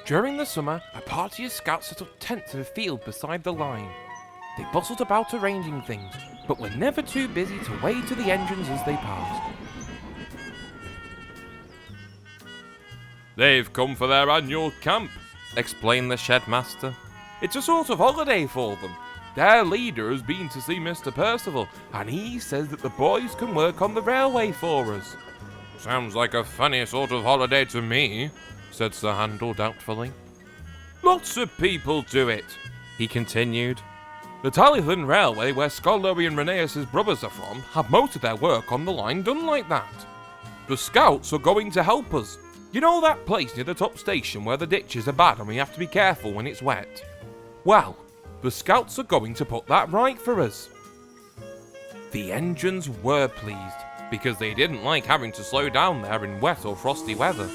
During the summer, a party of scouts set up tents in a field beside the line. They bustled about arranging things, but were never too busy to wave to the engines as they passed. They've come for their annual camp, explained the shed master. It's a sort of holiday for them. Their leader has been to see Mr. Percival, and he says that the boys can work on the railway for us. Sounds like a funny sort of holiday to me, said Sir Handel doubtfully. Lots of people do it, he continued. The Tallython Railway, where Skarloey and Reneus' brothers are from, have most of their work on the line done like that. The scouts are going to help us. You know that place near the top station where the ditches are bad and we have to be careful when it's wet? Well, the scouts are going to put that right for us. The engines were pleased, because they didn't like having to slow down there in wet or frosty weather.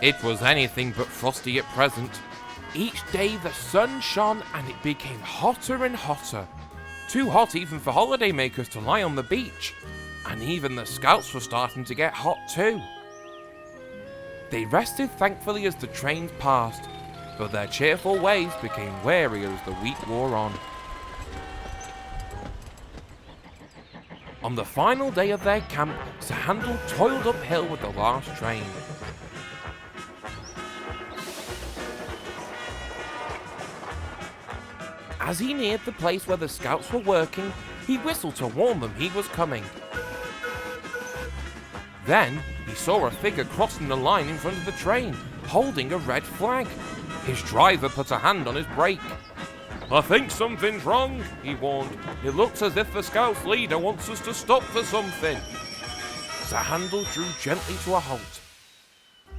It was anything but frosty at present. Each day the sun shone and it became hotter and hotter. Too hot even for holidaymakers to lie on the beach. And even the scouts were starting to get hot too. They rested thankfully as the trains passed, but their cheerful ways became wearier as the week wore on. On the final day of their camp, Sir Handel toiled uphill with the last train. As he neared the place where the scouts were working, he whistled to warn them he was coming. Then, he saw a figure crossing the line in front of the train, holding a red flag. His driver put a hand on his brake. I think something's wrong, he warned. It looks as if the scout's leader wants us to stop for something. Sir Handel drew gently to a halt.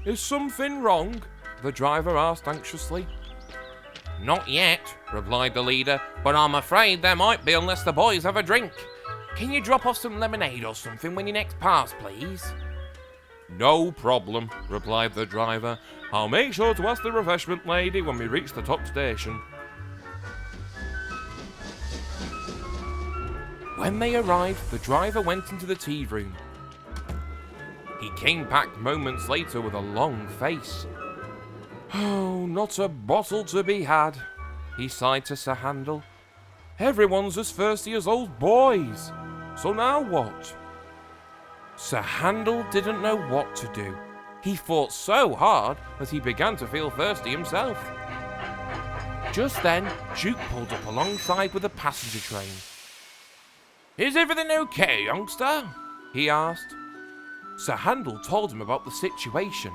Is something wrong? The driver asked anxiously. Not yet, replied the leader, but I'm afraid there might be unless the boys have a drink. Can you drop off some lemonade or something when you next pass, please? No problem, replied the driver. I'll make sure to ask the refreshment lady when we reach the top station. When they arrived, the driver went into the tea room. He came back moments later with a long face. Oh, not a bottle to be had, he sighed to Sir Handel. Everyone's as thirsty as old boys. So now what? Sir Handel didn't know what to do. He fought so hard that he began to feel thirsty himself. Just then, Duke pulled up alongside with a passenger train. Is everything okay, youngster? He asked. Sir Handel told him about the situation.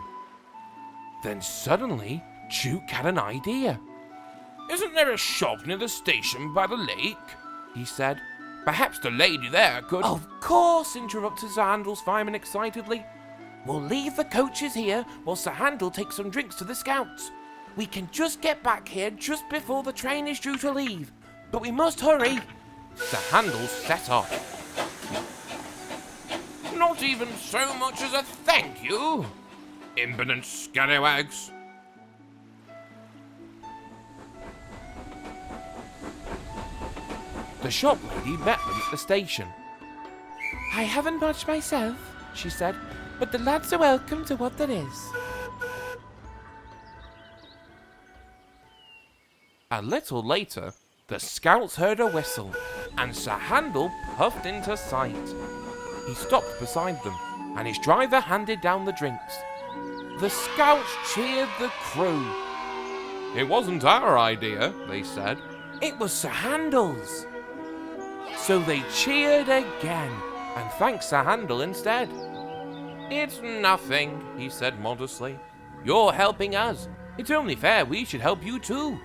Then suddenly, Duke had an idea. Isn't there a shop near the station by the lake? He said. Perhaps the lady there could... Of course, interrupted Sir Handel's fireman excitedly. We'll leave the coaches here while Sir Handel takes some drinks to the scouts. We can just get back here just before the train is due to leave. But we must hurry. Sir Handel set off. Not even so much as a thank you, impudent scallywags. The shop lady met them at the station. I haven't much myself, she said, but the lads are welcome to what there is. A little later, the scouts heard a whistle, and Sir Handel puffed into sight. He stopped beside them, and his driver handed down the drinks. The scouts cheered the crew. It wasn't our idea, they said. It was Sir Handel's. So they cheered again, and thanked Sir Handel instead. It's nothing, he said modestly. You're helping us. It's only fair we should help you too.